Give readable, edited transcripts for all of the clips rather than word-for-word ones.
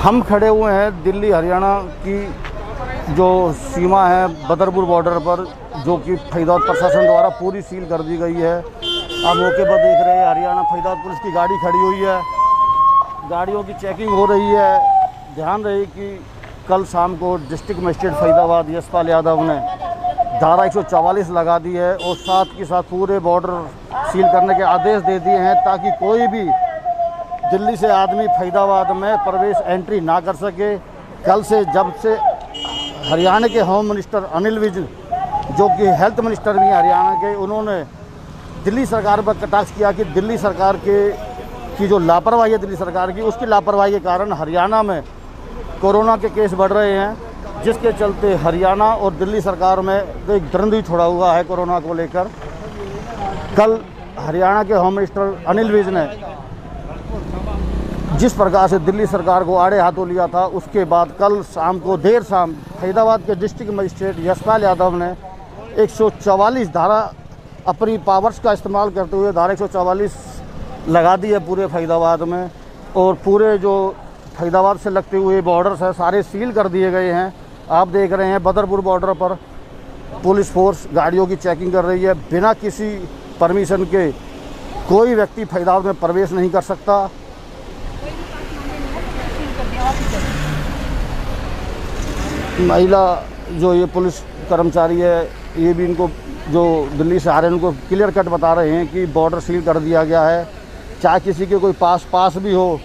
हम खड़े हुए हैं दिल्ली हरियाणा की जो सीमा है बदरपुर बॉर्डर पर, जो कि फरीदाबाद प्रशासन द्वारा पूरी सील कर दी गई है। आप मौके पर देख रहे हैं हरियाणा फरीदाबाद पुलिस की गाड़ी खड़ी हुई है, गाड़ियों की चेकिंग हो रही है। ध्यान रहे कि कल शाम को डिस्ट्रिक्ट मजिस्ट्रेट फरीदाबाद यशपाल यादव ने धारा 144 लगा दी है और साथ के साथ पूरे बॉर्डर सील करने के आदेश दे दिए हैं, ताकि कोई भी दिल्ली से आदमी फरीदाबाद में प्रवेश एंट्री ना कर सके। कल से जब से हरियाणा के होम मिनिस्टर अनिल विज, जो कि हेल्थ मिनिस्टर भी हैं हरियाणा के, उन्होंने दिल्ली सरकार पर कटाक्ष किया कि दिल्ली सरकार की जो लापरवाही है दिल्ली सरकार की, उसकी लापरवाही के कारण हरियाणा में कोरोना के केस बढ़ रहे हैं, जिसके चलते हरियाणा और दिल्ली सरकार में एक द्वंद्व छोड़ा हुआ है कोरोना को लेकर। कल हरियाणा के होम मिनिस्टर अनिल विज ने जिस प्रकार से दिल्ली सरकार को आड़े हाथों लिया था, उसके बाद कल शाम को देर शाम फरीदाबाद के डिस्ट्रिक्ट मजिस्ट्रेट यशपाल यादव ने 144 धारा अपनी पावर्स का इस्तेमाल करते हुए धारा 144 लगा दी है पूरे फरीदाबाद में, और पूरे जो फरीदाबाद से लगते हुए बॉर्डर्स है सारे सील कर दिए गए हैं। आप देख रहे हैं बदरपुर बॉर्डर पर पुलिस फोर्स गाड़ियों की चेकिंग कर रही है। बिना किसी परमिशन के कोई व्यक्ति फरीदाबाद में प्रवेश नहीं कर सकता। महिला जो ये पुलिस कर्मचारी है, ये भी इनको जो दिल्ली से आ रहे हैं उनको क्लियर कट बता रहे हैं कि बॉर्डर सील कर दिया गया है। चाहे किसी के कोई पास भी हो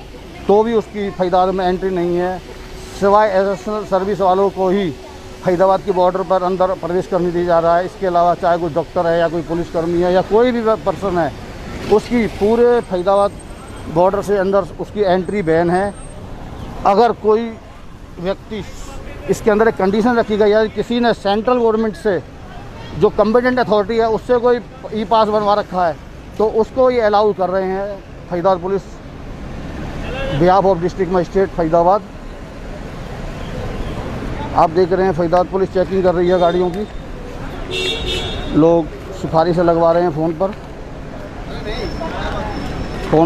तो भी उसकी फरीदाबाद में एंट्री नहीं है, सिवाय एसेंशियल सर्विस वालों को ही फरीदाबाद की बॉर्डर पर अंदर प्रवेश करने दिया जा रहा है। इसके अलावा चाहे कोई डॉक्टर है या कोई पुलिसकर्मी है या कोई भी पर्सन है, उसकी पूरे फरीदाबाद बॉर्डर से अंदर उसकी एंट्री बैन है। अगर कोई व्यक्ति, इसके अंदर एक कंडीशन रखी गई है, किसी ने सेंट्रल गवर्नमेंट से जो कॉम्पिटेंट अथॉरिटी है उससे कोई ई पास बनवा रखा है तो उसको ये अलाउ कर रहे हैं Faridabad police behalf of district magistrate Faridabad. आप देख रहे हैं फरीदाबाद पुलिस चेकिंग कर रही है गाड़ियों की, लोग सिफारिश लगवा रहे हैं फ़ोन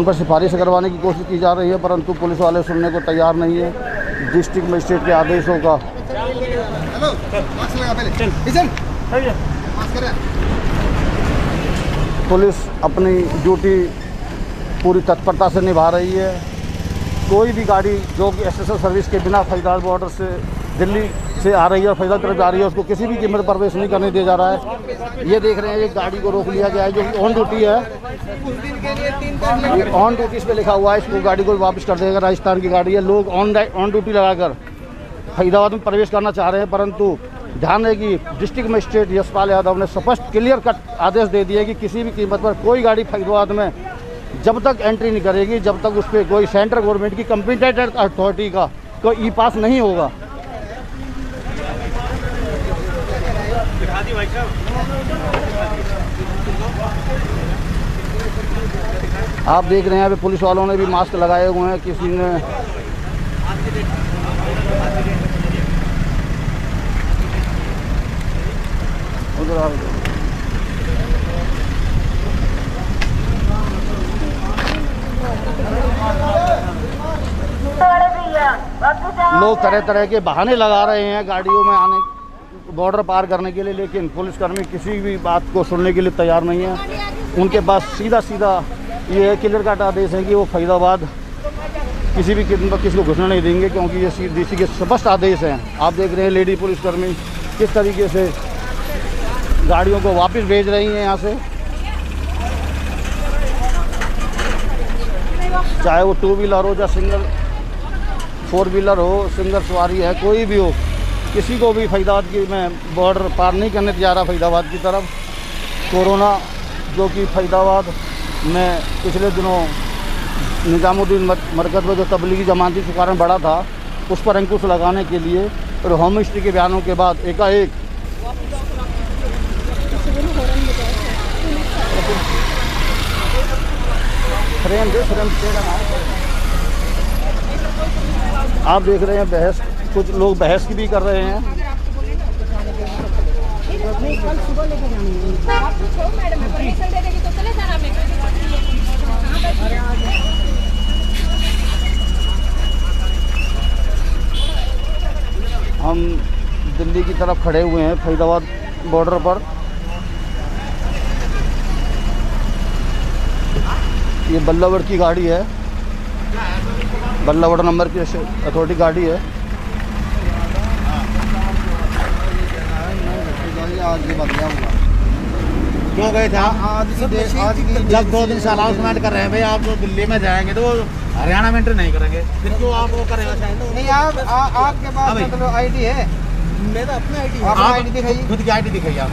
पर सिफारिश करवाने की कोशिश की जा रही है, परंतु पुलिस वाले सुनने को तैयार नहीं है डिस्ट्रिक्ट मजिस्ट्रेट के आदेशों का। पुलिस अपनी ड्यूटी पूरी तत्परता से निभा रही है। कोई भी गाड़ी जो कि एसेंशियल सर्विस के बिना फरीदाबाद बॉर्डर से दिल्ली से आ रही है और फरीदाबाद तरफ जा रही है, उसको किसी भी कीमत पर प्रवेश नहीं करने दिया जा रहा है। ये देख रहे हैं, एक गाड़ी को रोक लिया गया है जो कि ऑन ड्यूटी है, ऑन ड्यूटी पे लिखा हुआ है, इसको गाड़ी को वापस कर देगा। राजस्थान की गाड़ी है, लोग ऑन ड्यूटी लगाकर फरीदाबाद में प्रवेश करना चाह रहे हैं, परंतु ध्यान है कि डिस्ट्रिक्ट मजिस्ट्रेट यशपाल यादव ने स्पष्ट क्लियर कट आदेश दे दिए कि किसी भी कीमत पर कोई गाड़ी फरीदाबाद में जब तक एंट्री नहीं करेगी, जब तक उस पर कोई सेंट्रल गवर्नमेंट की कॉम्पिटेंट अथॉरिटी का कोई ई पास नहीं होगा। आप देख रहे हैं अभी पुलिस वालों ने भी मास्क लगाए हुए हैं, किसी ने उधर लोग तरह तरह के बहाने लगा रहे हैं गाड़ियों में आने, बॉर्डर पार करने के लिए, लेकिन पुलिसकर्मी किसी भी बात को सुनने के लिए तैयार नहीं है। उनके पास सीधा ये क्लियर कट आदेश है कि वो फरीदाबाद किसी भी कीमत पर किसी को घुसने नहीं देंगे, क्योंकि ये डीसी के स्पष्ट आदेश हैं। आप देख रहे हैं लेडी पुलिसकर्मी किस तरीके से गाड़ियों को वापस भेज रही हैं यहाँ से, चाहे वो 2 व्हीलर हो या सिंगल 4 व्हीलर हो, सिंगल सवारी है, कोई भी हो, किसी को भी फरीदाबाद की में बॉर्डर पार नहीं करने जा रहा फरीदाबाद की तरफ। कोरोना जो कि फरीदाबाद में पिछले दिनों निजामुद्दीन मरकज़ में जो तबलीगी जमाती के कारण बढ़ा था, उस पर अंकुश लगाने के लिए और होम मिनिस्ट्री के बयानों के बाद एकाएक आप देख रहे हैं बहस, कुछ लोग बहस की भी कर रहे हैं। हम दिल्ली की तरफ खड़े हुए हैं फरीदाबाद बॉर्डर पर। ये बल्लभगढ़ की गाड़ी है, बल्लभगढ़ नंबर की अथॉरिटी गाड़ी है। क्यों गए थे आज जब 2 दिन से अनाउंसमेंट कर रहे हैं भाई आप जो दिल्ली में जाएंगे तो हरियाणा में एंट्री नहीं करेंगे, फिर क्यों आप वो करेंगे? नहीं आपके पास मतलब आईडी है? मेरा अपना आईडी है। आप आईडी दिखाइए, खुद की आईडी दिखाइए आप।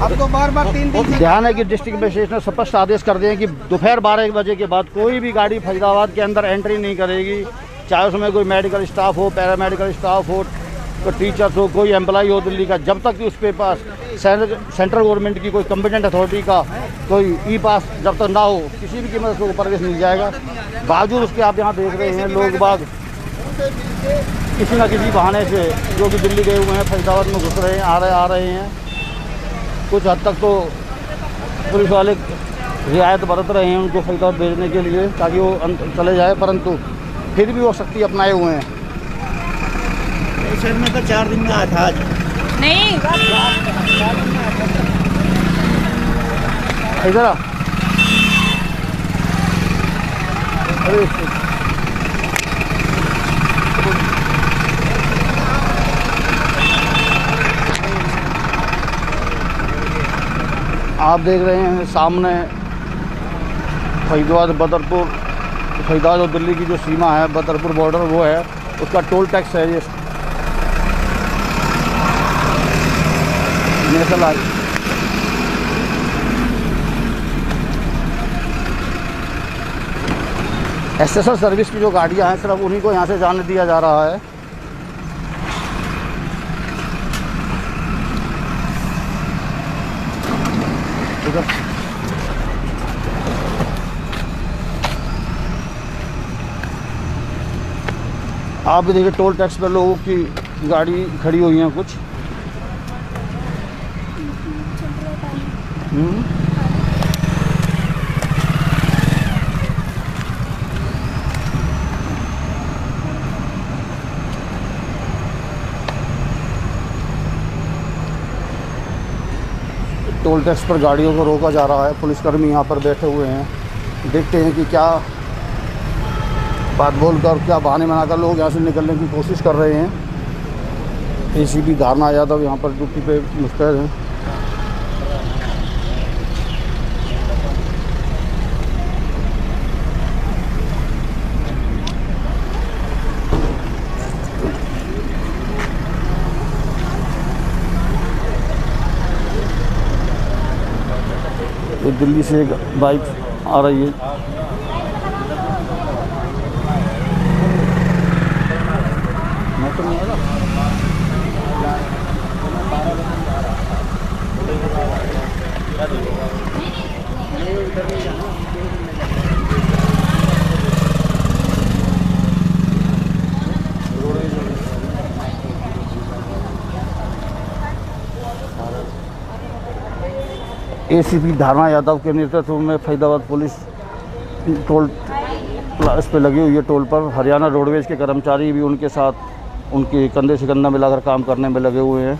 आपको बार-बार 3 दिन से ध्यान है कि डिस्ट्रिक्ट मजिस्ट्रेट ने स्पष्ट आदेश कर दिए हैं कि दोपहर 12 बजे के बाद कोई भी गाड़ी फरीदाबाद के अंदर एंट्री नहीं करेगी, चाहे उसमें कोई मेडिकल स्टाफ हो, पैरामेडिकल स्टाफ हो, कोई टीचर्स हो, कोई एम्प्लॉई हो दिल्ली का, जब तक कि उसके पास सेंट्रल गवर्नमेंट की कोई कम्पिटेंट अथॉरिटी का कोई ई पास जब तक ना हो, किसी भी कीमत से प्रवेश मिल जाएगा। बावजूद उसके आप यहाँ देख रहे हैं लोग बाग किसी न किसी बहाने से जो कि दिल्ली गए हुए हैं फरीदाबाद में घुस रहे हैं, आ रहे हैं। कुछ हद तक तो पुलिस वाले रियायत बरत रहे हैं उनको फरीदाबाद भेजने के लिए ताकि वो चले जाए, परंतु फिर भी वो शक्ति अपनाए हुए हैं। सर मैं तो 4 दिन में आया था आज। नहीं इधर आ। अरे आप देख रहे हैं सामने फरीदाबाद और दिल्ली की जो सीमा है, बदरपुर बॉर्डर, वो है, उसका टोल टैक्स है ये नेशनल। एसएसएल सर्विस की जो गाड़ियां हैं सिर्फ उन्हीं को यहाँ से जाने दिया जा रहा है। आप भी देखिए टोल टैक्स पर लोगों की गाड़ी खड़ी हुई हैं कुछ। टोल टैक्स पर गाड़ियों को रोका जा रहा है, पुलिसकर्मी यहाँ पर बैठे हुए हैं। देखते हैं कि क्या बात बोलकर, क्या बहाने बनाकर लोग यहाँ से निकलने की कोशिश कर रहे हैं। एसीपी धारणा यादव यहाँ पर ड्यूटी पे मुस्तैद हैं। ये दिल्ली से एक बाइक आ रही है। मैं तो नहीं आ रहा। एसीपी धारणा यादव के नेतृत्व में फरीदाबाद पुलिस टोल इस पे लगी हुई है। टोल पर हरियाणा रोडवेज के कर्मचारी भी उनके साथ उनके कंधे से कंधा मिलाकर काम करने में लगे हुए हैं।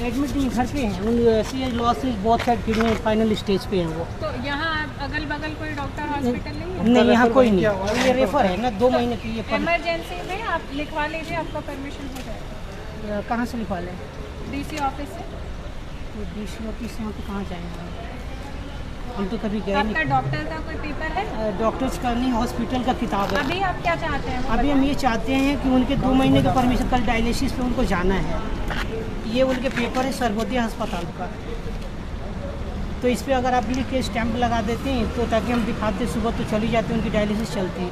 एडमिट नहीं, घर पे हैं। उन सीरियस लॉसेस बहुत साइड किडनी फाइनल स्टेज पे हैं वो। तो यहाँ अगल बगल कोई डॉक्टर हॉस्पिटल नहीं है? नहीं, यहाँ कोई नहीं। ये रेफर है ना, 2 महीने की ये इमरजेंसी में आप लिखवा लीजिए, आपका परमिशन हो जाएगा। कहाँ से लिखवा लें? डीसी ऑफिस से। तो डीसी ऑफिस से यहाँ पे कहाँ जाएंगे? हम तो कभी गए आपका नहीं। डॉक्टर का कोई पेपर है? डॉक्टर्स का नहीं, हॉस्पिटल का किताब है। अभी आप क्या चाहते हैं? अभी हम ये चाहते हैं कि उनके 2 महीने का परमिशन, कल डायलिसिस पे उनको जाना है। ये उनके पेपर है सर्वोदय अस्पताल का। तो इस पे अगर आप लिख के स्टैंप लगा देते हैं तो ताकि हम दिखाते, सुबह तो चली जाती है, उनकी डायलिसिस चलती है।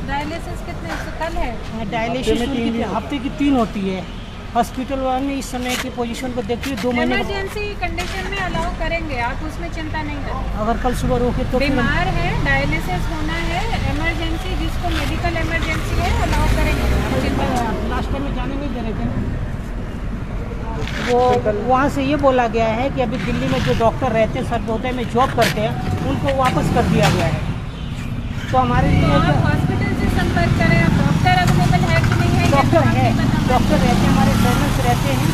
डायलिसिस कितने कल है? डायलिसिस हफ्ते की 3 होती है। हॉस्पिटल वाले इस समय की पोजीशन को देखते हुए 2 महीने इमरजेंसी कंडीशन में अलाउ करेंगे, आप उसमें चिंता नहीं करें। अगर कल सुबह रोके तो बीमार है, डायलिसिस होना है, इमरजेंसी जिसको मेडिकल इमरजेंसी है अलाउ करेंगे, चिंता नहीं। लास्ट टाइम में जाने नहीं दे रहे थे। वो वहाँ से ये बोला गया है कि अभी दिल्ली में जो डॉक्टर रहते हैं सर्वोदय में जॉब करते हैं उनको वापस कर दिया गया है। तो हमारे लिए आप हॉस्पिटल से संपर्क करें। आप डॉक्टर अवेलेबल है कि नहीं है? डॉक्टर है, डॉक्टर रहते हैं, हमारे ट्रेनर्स रहते हैं।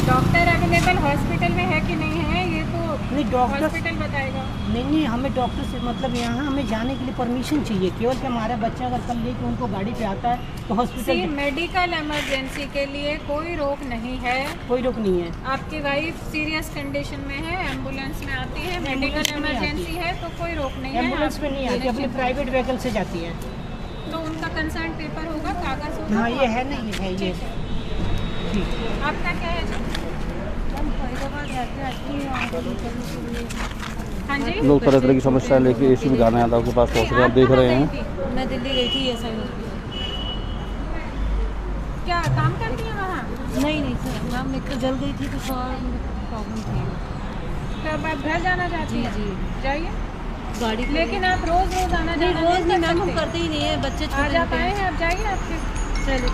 डॉक्टर अवेलेबल हॉस्पिटल में है कि नहीं है ये तो नहीं डॉक्टर हॉस्पिटल बताएगा। नहीं, हमें डॉक्टर से मतलब यहाँ हमें जाने के लिए परमिशन चाहिए, केवल कि हमारा बच्चा अगर कल लेके उनको गाड़ी पे आता है तो हॉस्पिटल मेडिकल इमरजेंसी के लिए कोई रोक नहीं है। कोई रोक नहीं है। आपकी वाइफ सीरियस कंडीशन में है, एम्बुलेंस में आती है, मेडिकल इमरजेंसी है तो कोई रोक नहीं है। एम्बुलेंस पे नहीं आती, अपनी प्राइवेट व्हीकल से जाती है। तो उनका कंसर्न पेपर होगा, कागज होगा। हाँ ये है ना, ये है ये। ठीक, आपका क्या है जी? हाँ जी, लोग तरह तरह की समस्याएं लेके एसी में जाना यादव के पास पहुँच रहे हैं। आप देख रहे हैं मैं दिल्ली गई थी ऐसा ही। क्या काम करती है वहाँ? नहीं सर मैम, मैं तो जल गई थी तो थोड़ा प्रॉब्लम थी। तो अब आप घर जाना चाहती हैं? जी। जाइए गाड़ी लेकिन आप रोज रोज आना नहीं, जाना रोज नहीं मैम, हम सकते। करते ही नहीं है, बच्चे आज छोटे आप आए हैं, आप जाइए आपके। चलिए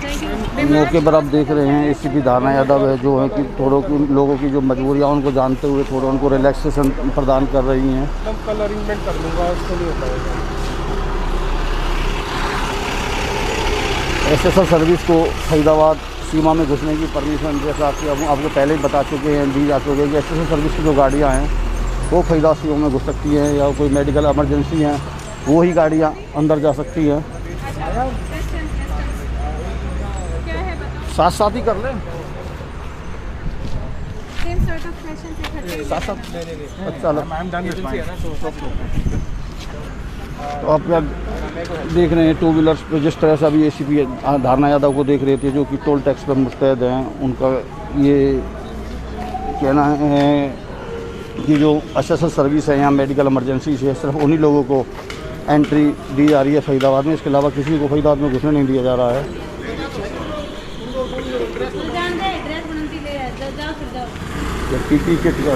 थैंक यू। मौके पर आप देख रहे हैं एसीपी धारणा यादव है जो है कि थोड़ों की लोगों की जो मजबूरियां उनको जानते हुए थोड़ा उनको रिलैक्सेशन प्रदान कर रही हैं। कल अरेंजमेंट कर लूँगा, उसको नहीं हो पाएगा। एसएसएल सर्विस को फरीदाबाद सीमा में घुसने की परमिशन जैसा कि आपको पहले ही बता चुके हैं, दी जा चुकी है कि एसएसएल सर्विस की जो गाड़ियाँ हैं वो फरीदाबाद सीमा में घुस सकती हैं, या कोई मेडिकल इमरजेंसी हैं वो ही गाड़ियाँ अंदर जा सकती हैं। क्या है बताओ? साथ साथ ही कर लें, सेम सॉर्ट ऑफ क्वेश्चन इकट्ठे। साथ साथ अच्छा तो आप क्या देख रहे हैं टू व्हीलर्स पे जिस तरह से अभी एसीपी धारणा यादव को देख रहे थे जो कि टोल टैक्स पर मुस्तैद हैं, उनका ये कहना है कि जो एसएसएल सर्विस है यहाँ मेडिकल इमरजेंसी से सिर्फ उन्हीं लोगों को एंट्री दी जा रही है फरीदाबाद में, इसके अलावा किसी को फरीदाबाद में घुसने नहीं दिया जा रहा है। पीपी किट का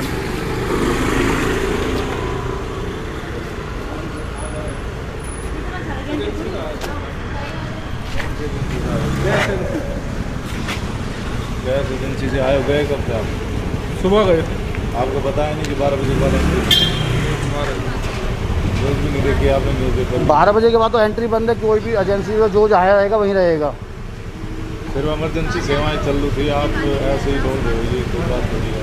गैस एजेंसी से आए गए कब से आप? सुबह गए। आपको बताया नहीं कि 12 बजे के बाद एंट्री रोज भी नहीं देखी आपने न्यूज़पेपर? 12 बजे के बाद तो एंट्री बंद है, कोई भी एजेंसी में जो जहाँ रहेगा वहीं रहेगा। सिर्फ इमरजेंसी सेवाएं चल रही थी, आप ऐसे ही बोल रहे हो, ये कोई बात नहीं है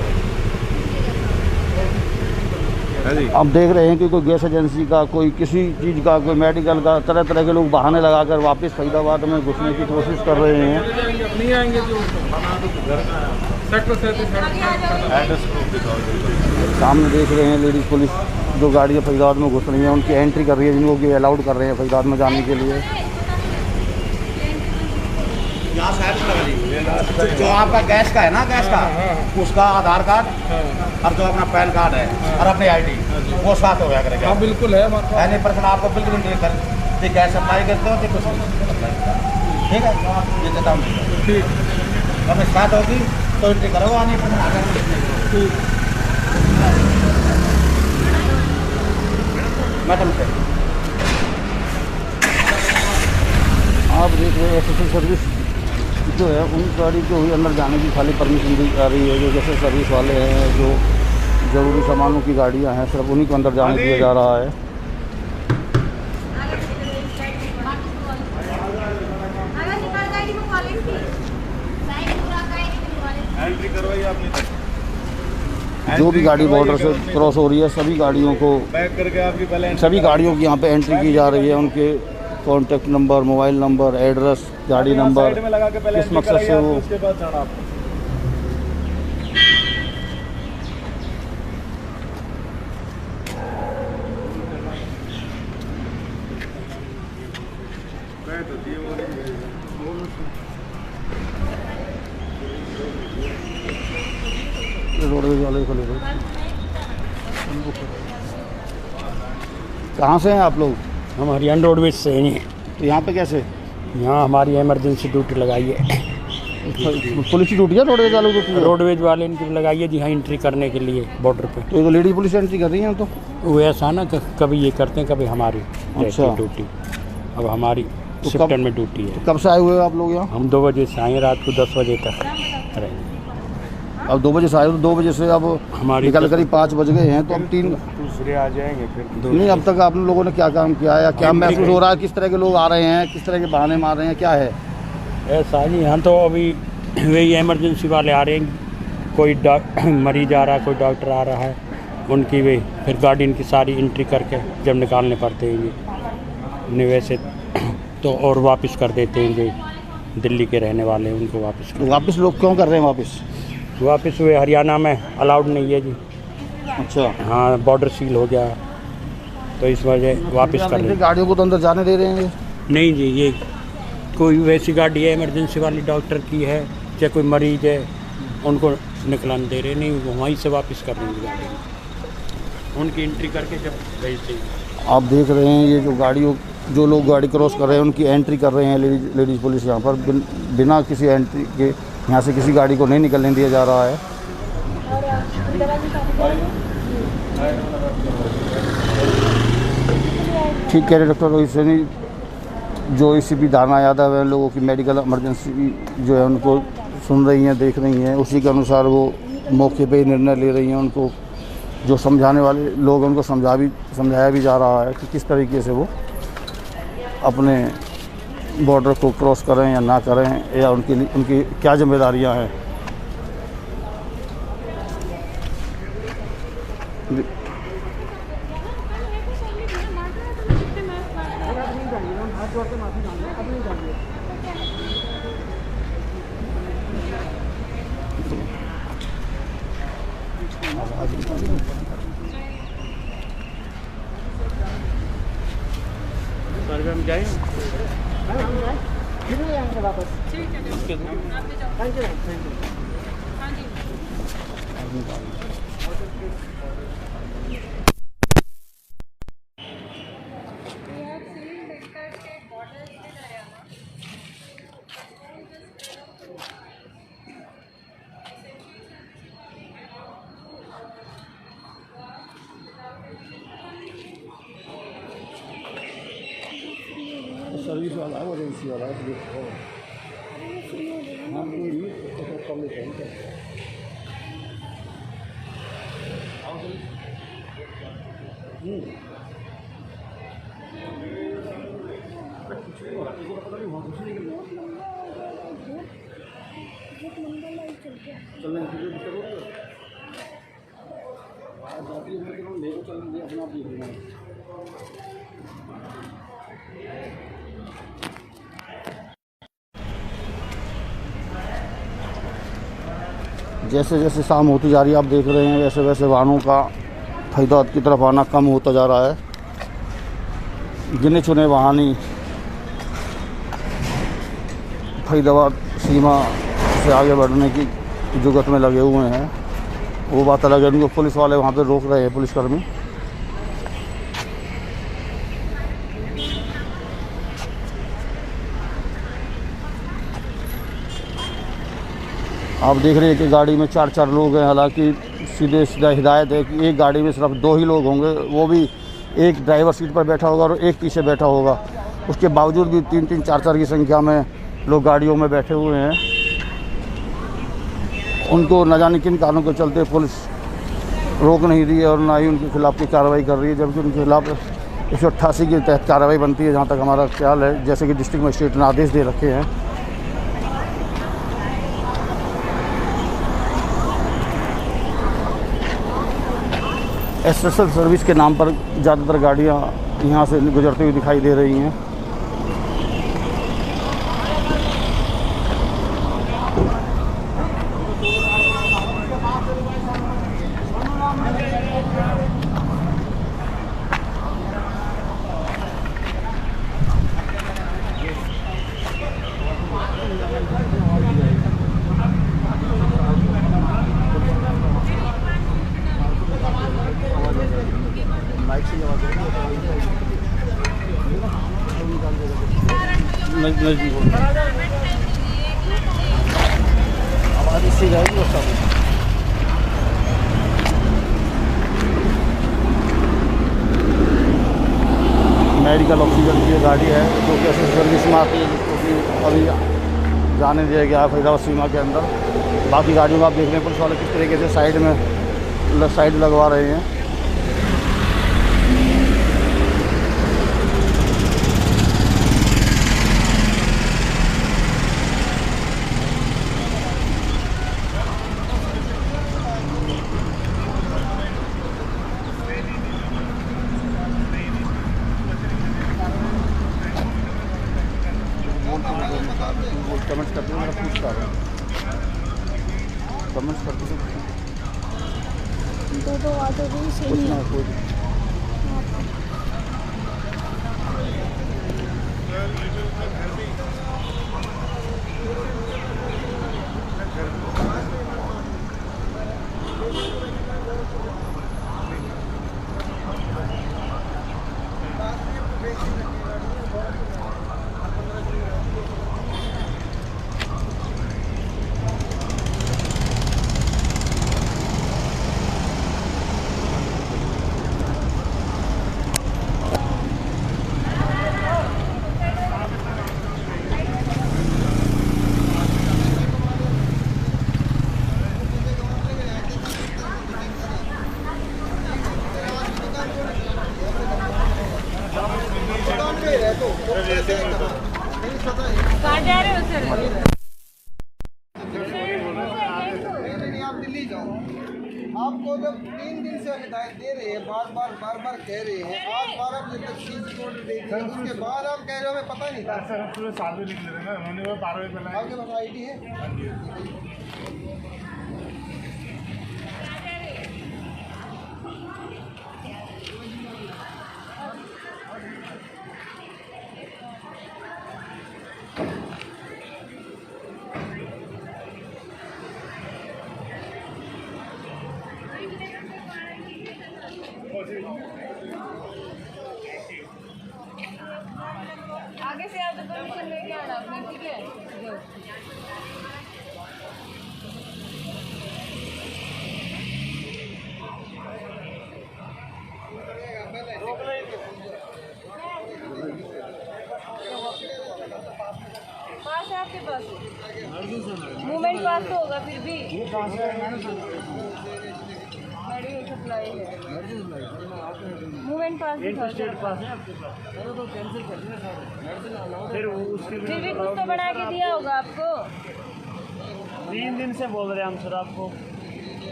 जी। आप देख रहे हैं कि कोई गैस एजेंसी का, कोई किसी चीज़ का, कोई मेडिकल का, तरह तरह के लोग बहाने लगाकर वापस फरीदाबाद में घुसने की कोशिश कर रहे हैं। नहीं आएंगे जो सेक्टर 37 एड्रेस प्रूफ दिखाओ जल्दी। सामने देख रहे हैं लेडीज़ पुलिस जो गाड़ियाँ फरीदाबाद में घुस रही हैं उनकी एंट्री कर रही है, जिनको कि अलाउड कर रहे हैं फरीदाबाद में जाने के लिए। यहाँ साइड में लगा लीजिए। जो आपका गैस का है ना, गैस का उसका आधार कार्ड और जो अपना पैन कार्ड है और अपनी आईडी वो साथ हो गया करेगा। हाँ बिल्कुल है हमारे पास। एनी पर्सन आपको बिल्कुल नहीं कर गैस अप्लाई करते हो तो कुछ नहीं, ठीक है ये देता हूँ। ठीक हमें साथ होगी तो एंट्री करो, आने मैडम से आप देख रहे हैं एसएसएल सर्विस जो है उन गाड़ी को ही अंदर जाने की खाली परमिशन दी जा रही है। जो जैसे सर्विस वाले हैं, जो ज़रूरी सामानों की गाड़ियां हैं, सिर्फ उन्हीं को अंदर जाने दिया जा रहा है। एंट्री करवाई आपने? जो भी गाड़ी बॉर्डर से क्रॉस हो रही है सभी गाड़ियों को, पैक करके आपकी पहले सभी गाड़ियों की यहाँ पे एंट्री की जा रही है। उनके contact number, mobile number, address, गाड़ी नंबर, साइड में लगा के पहले किस मकसद से वो उसके बाद जाना आपको। रोडवेज वाले खोले भाई। कहाँ से हैं आप लोग? हम हरियाणा रोडवेज से हैं। तो यहाँ पे कैसे? यहाँ हमारी इमरजेंसी ड्यूटी लगाई है। पुलिस की ड्यूटी है रोडवेज वालों को? रोडवेज वाले इनकी लगाई है जी हाँ, एंट्री करने के लिए बॉर्डर पे। तो ये तो लेडी पुलिस एंट्री कर रही हैं तो? वो ऐसा ना कभी ये करते हैं, कभी हमारी अच्छा ड्यूटी। अब हमारी तो शिफ्टन में ड्यूटी है। कब से आए हुए हो आप लोग यहाँ? हम 2 बजे से आए, रात को 10 बजे तक रहेंगे। अब 2 बजे से आए तो 2 बजे से अब हमारी निकल करीब 5 बज गए हैं, तो अब 3 दूसरे आ जाएंगे फिर। नहीं, अब तक आप लोगों ने क्या काम किया है या क्या महसूस हो रहा है? किस तरह के लोग आ रहे हैं, किस तरह के बहाने मार रहे हैं, क्या है? ऐसा नहीं, यहाँ तो अभी वही इमरजेंसी वाले आ रहे हैं, कोई मरीज आ रहा है, कोई डॉक्टर आ रहा है, उनकी वे फिर गाड़ी इनकी सारी एंट्री करके जब निकालने पड़ते हैं ये नहीं, वैसे तो और वापस कर देते हैं जो दिल्ली के रहने वाले हैं उनको वापस तो वापस लोग क्यों कर रहे हैं वापस हुए हरियाणा में अलाउड नहीं है जी। अच्छा, हाँ, बॉर्डर सील हो गया तो इस वजह वापस कर रहे हैं। गाड़ियों को तो अंदर जाने दे रहे हैं? नहीं जी, ये कोई वैसी गाड़ी है इमरजेंसी वाली डॉक्टर की है, चाहे कोई मरीज है, उनको निकलाने दे रहे नहीं, वो वहीं से वापस कर रहे हैं गाड़ी, उनकी एंट्री करके जब भेजते हैं। आप देख रहे हैं ये जो लोग गाड़ी क्रॉस कर रहे हैं उनकी एंट्री कर रहे हैं लेडीज़ पुलिस यहाँ पर बिना किसी एंट्री के यहाँ से किसी गाड़ी को नहीं निकलने दिया जा रहा है। ठीक कह रहे डॉक्टर रोहित सैनी, जो ACP दाना यादव है, लोगों की मेडिकल इमरजेंसी जो है उनको सुन रही हैं, देख रही हैं, उसी के अनुसार वो मौके पे निर्णय ले रही हैं। उनको जो समझाने वाले लोग हैं उनको समझाया भी जा रहा है कि किस तरीके से वो अपने बॉर्डर को क्रॉस करें या ना करें, या उनकी क्या जिम्मेदारियां हैं। हम जाएँ सर्विस वाला है, एजेंसी वाला है। जैसे जैसे शाम होती जा रही है, आप देख रहे हैं, वैसे वैसे वाहनों का फरीदाबाद की तरफ आना कम होता जा रहा है। गिने चुने वाहन ही फरीदाबाद सीमा से आगे बढ़ने की जुगत में लगे हुए हैं। वो बात अलग है, उनको पुलिस वाले वहाँ पे रोक रहे हैं, पुलिसकर्मी। आप देख रहे हैं कि गाड़ी में 4-4 लोग हैं। हालांकि सीधा हिदायत है कि एक गाड़ी में सिर्फ 2 ही लोग होंगे, वो भी एक ड्राइवर सीट पर बैठा होगा और एक पीछे बैठा होगा। उसके बावजूद भी 3-3, 4-4 की संख्या में लोग गाड़ियों में बैठे हुए हैं। उनको न जाने किन कारणों के चलते पुलिस रोक नहीं रही है और ना ही उनके खिलाफ कोई कार्रवाई कर रही है, जबकि उनके खिलाफ 188 के तहत कार्रवाई बनती है, जहाँ तक हमारा ख्याल है, जैसे कि डिस्ट्रिक्ट मजिस्ट्रेट ने आदेश दे रखे हैं। SSL सर्विस के नाम पर ज़्यादातर गाड़ियाँ यहाँ से गुजरती हुई दिखाई दे रही हैं। आवाज़ इससे जाएगी और सब मेडिकल ऑक्सीजन की गाड़ी है जो कि SSL सर्विस में आती है, क्योंकि अभी जाने दिया गया है फरीदाबाद सीमा के अंदर। बाकी गाड़ियों को आप देख रहे हैं पुलिस वाले किस तरीके से साइड में साइड लगवा रहे हैं। कमेंट्स करते हैं, मेरा पूछता है कमेंट्स करते हैं दो ऑटो भी सही कुछ है। ना कोई कहाँ जा रहे हो सर? नहीं, आप दिल्ली जाओ। आपको जब 3 दिन से हिदायत दे रहे हैं, बार बार कह रहे हैं, आज 12 बजे तक चीज कोड दे दी, उसके बाद आप कह रहे हो हमें पता नहीं था। सर हम पूरे साल में लिख लेते हैं ना, उन्होंने वो 12 बजे पहले आपके पास आईडी है? आगे से आप तो परमिशन लेके आना अपने, ठीक है? जो पास है आपके पास, मूवमेंट पास तो होगा फिर भी। मेडिकल सप्लाई है, मूवमेंट पास स्टेट पास है आपके पास। फिर भी कुछ तो बना के दिया होगा आपको। 3 दिन से बोल रहे हैं हम सर आपको,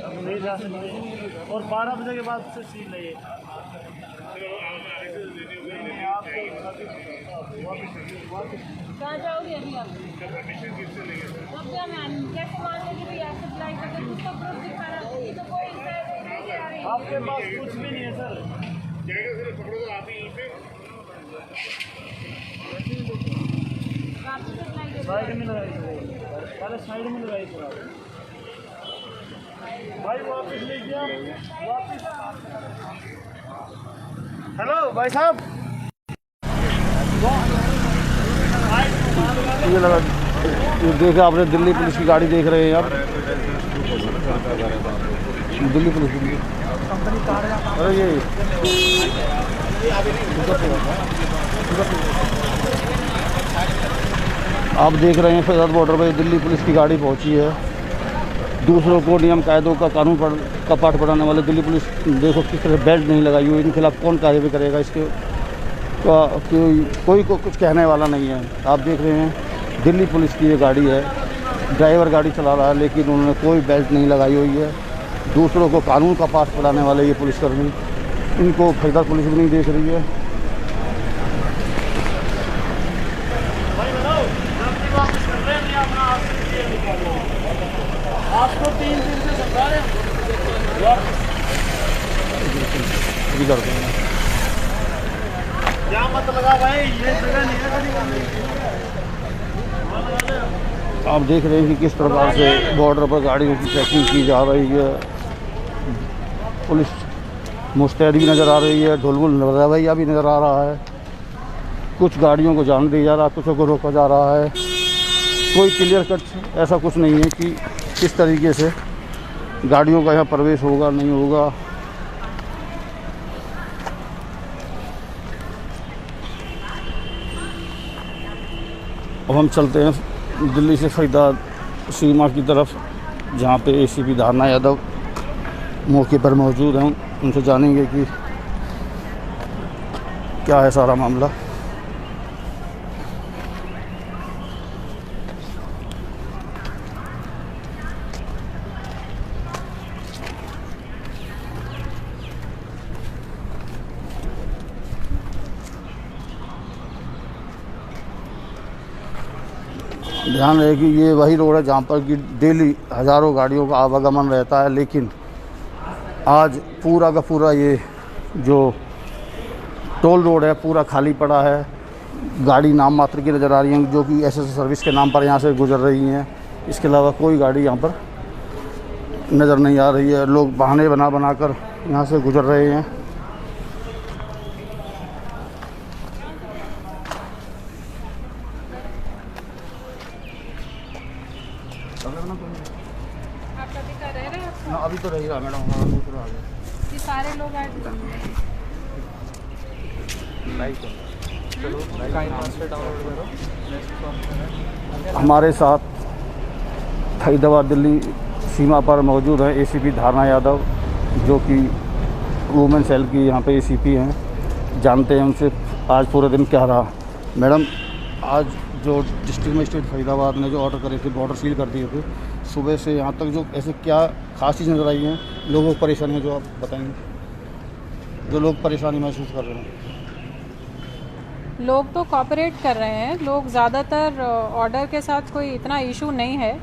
अब नहीं जा सकते और 12 बजे के बाद से सील है ये। कहाँ जाओगे अभी आप? अब क्या मैम कैसे मान लो कि भाई आप सप्लाई करके कुछ तो प्रूफ दिखाना, ये तो कोई लेके आ रही है। आपके पास कुछ भी नहीं है सर। आपको सप्लाई के साइड में लगाई सर, पहले साइड में लगाई सर। भाई वापस लीजिए, वापस। हेलो भाई साहब, ये लगा ये देखे आपने दिल्ली पुलिस की गाड़ी देख रहे हैं आप, दिल्ली पुलिस की। अरे ये आप देख रहे हैं फरीदाबाद बॉर्डर पर दिल्ली पुलिस की गाड़ी पहुंची है। दूसरों को नियम कायदों का कानून का पाठ पढ़ाने वाले दिल्ली पुलिस देखो किस तरह बेल्ट नहीं लगाई हुई, इनके खिलाफ कौन कार्रवाई करेगा, इसके कोई को कुछ कहने वाला नहीं है। आप देख रहे हैं दिल्ली पुलिस की ये गाड़ी है, ड्राइवर गाड़ी चला रहा है लेकिन उन्होंने कोई बेल्ट नहीं लगाई हुई है। दूसरों को कानून का पाठ पढ़ाने वाले ये पुलिसकर्मी, इनको फरीदाबाद पुलिस भी नहीं देख रही है। आपको 3 दिन से समझा रहे हैं। क्या मत लगा भाई, ये जगह नहीं है। आप देख रहे हैं कि किस प्रकार से बॉर्डर पर गाड़ियों की चेकिंग की जा रही है। पुलिस मुस्तैद भी नज़र आ रही है, ढुलमुल रवैया भी नज़र आ रहा है। कुछ गाड़ियों को जाने दिया जा रहा है, कुछ को रोका जा रहा है। कोई क्लियर कट ऐसा कुछ नहीं है कि किस तरीके से गाड़ियों का यहाँ प्रवेश होगा नहीं होगा। अब हम चलते हैं दिल्ली से फरीदाबाद सीमा की तरफ, जहाँ पे एसीपी धारणा यादव मौके पर मौजूद हैं। उनसे जानेंगे कि क्या है सारा मामला। ध्यान रहे कि ये वही रोड है जहाँ पर कि डेली हज़ारों गाड़ियों का आवागमन रहता है, लेकिन आज पूरा का पूरा ये जो टोल रोड है पूरा खाली पड़ा है। गाड़ी नाम मात्र की नज़र आ रही है जो कि एसएस सर्विस के नाम पर यहाँ से गुजर रही हैं। इसके अलावा कोई गाड़ी यहाँ पर नज़र नहीं आ रही है। लोग बहाने बना कर यहाँ से गुजर रहे हैं। आपका दिखा रह रहे हैं ना अभी तो रही रहा मैडम, हमारा दूसरा आ गया। कि सारे लोग आए हमारे साथ फरीदाबाद दिल्ली सीमा पर मौजूद है एसीपी धारणा यादव, जो कि वुमेन सेल की यहाँ पे एसीपी हैं। जानते हैं उनसे आज पूरे दिन क्या रहा। मैडम, आज जो डिस्ट्रिक्ट मजिस्ट्रेट फरीदाबाद ने जो ऑर्डर करे थे, बॉर्डर सील कर दिए थे, सुबह से यहाँ तक जो ऐसे क्या खास चीज़ नज़र आई हैं लोगों को परेशानियाँ, जो आप बताएंगे, जो लोग परेशानी महसूस कर रहे हैं? लोग तो कॉपरेट कर रहे हैं। लोग ज़्यादातर ऑर्डर के साथ कोई इतना इशू नहीं है।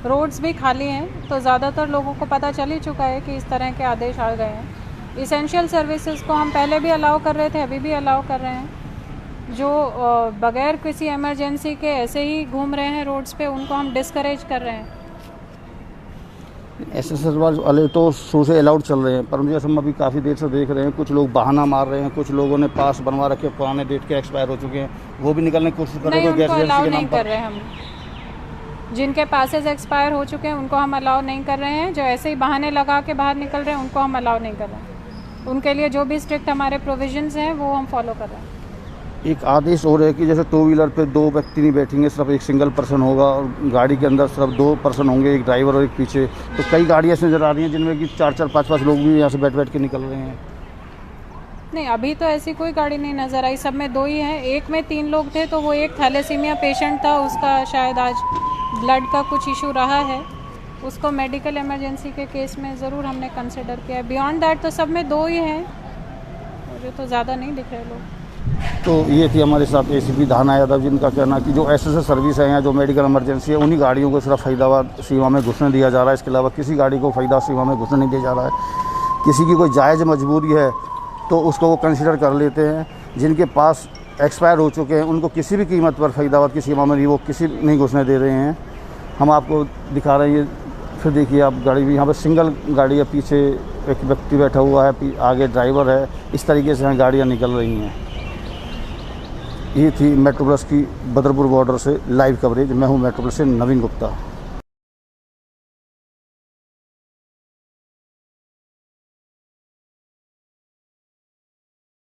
रोड्स भी खाली हैं, तो ज़्यादातर लोगों को पता चल ही चुका है कि इस तरह के आदेश आ गए हैं। इसेंशियल सर्विसेज को हम पहले भी अलाउ कर रहे थे, अभी भी अलाउ कर रहे हैं। जो बगैर किसी इमरजेंसी के ऐसे ही घूम रहे हैं रोड्स पे, उनको हम डिस्करेज कर रहे हैं। एसएस वाले तो शुरू से अलाउड चल रहे हैं, पर मुझे हम अभी काफ़ी देर से देख रहे हैं कुछ लोग बहाना मार रहे हैं। कुछ लोगों ने पास बनवा रखे पुराने डेट के, एक्सपायर हो चुके हैं, वो भी निकलने की कोशिश कर रहे हैं। उनको अलाउ नहीं कर रहे हैं हम। जिनके पासेस एक्सपायर हो चुके हैं उनको हम अलाउ नहीं कर रहे हैं। जो ऐसे ही बहाने लगा के बाहर निकल रहे हैं उनको हम अलाउ नहीं कर रहे हैं। उनके लिए जो भी स्ट्रिक्ट हमारे प्रोविजंस हैं वो हम फॉलो कर रहे हैं। एक आदेश हो रहा है कि जैसे टू व्हीलर पे 2 व्यक्ति नहीं बैठेंगे, सिर्फ एक सिंगल पर्सन होगा, और गाड़ी के अंदर सिर्फ 2 पर्सन होंगे, एक ड्राइवर और एक पीछे। तो कई गाड़ियाँ ऐसी नज़र आ रही हैं जिनमें कि 4-4, 5-5 लोग भी यहाँ से बैठ के निकल रहे हैं। नहीं, अभी तो ऐसी कोई गाड़ी नहीं नज़र आई। सब में 2 ही हैं। एक में 3 लोग थे, तो वो एक थैलेसीमिया पेशेंट था, उसका शायद आज ब्लड का कुछ इशू रहा है, उसको मेडिकल इमरजेंसी के केस में ज़रूर हमने कंसिडर किया है। बियॉन्ड दैट तो सब में 2 ही हैं, मुझे तो ज़्यादा नहीं दिख रहे लोग। तो ये थी हमारे साथ एसीपी धारणा यादव, जिनका कहना कि जो एसएस सर्विस है या जो मेडिकल इमरजेंसी है, उन्हीं गाड़ियों को सिर्फ फरीदाबाद सीमा में घुसने दिया जा रहा है। इसके अलावा किसी गाड़ी को फरीदाबाद सीमा में घुसने नहीं दिया जा रहा है। किसी की कोई जायज़ मजबूरी है तो उसको वो कंसिडर कर लेते हैं। जिनके पास एक्सपायर हो चुके हैं उनको किसी भी कीमत पर फरीदाबाद की सीमा में वो किसी नहीं घुसने दे रहे हैं। हम आपको दिखा रहे हैं, ये फिर देखिए आप गाड़ी भी, यहाँ पर सिंगल गाड़ी है, पीछे एक व्यक्ति बैठा हुआ है, आगे ड्राइवर है। इस तरीके से यहाँ गाड़ियाँ निकल रही हैं। ये थी मेट्रो प्लस की बदरपुर बॉर्डर से लाइव कवरेज। मैं हूँ मेट्रो प्लस से नवीन गुप्ता।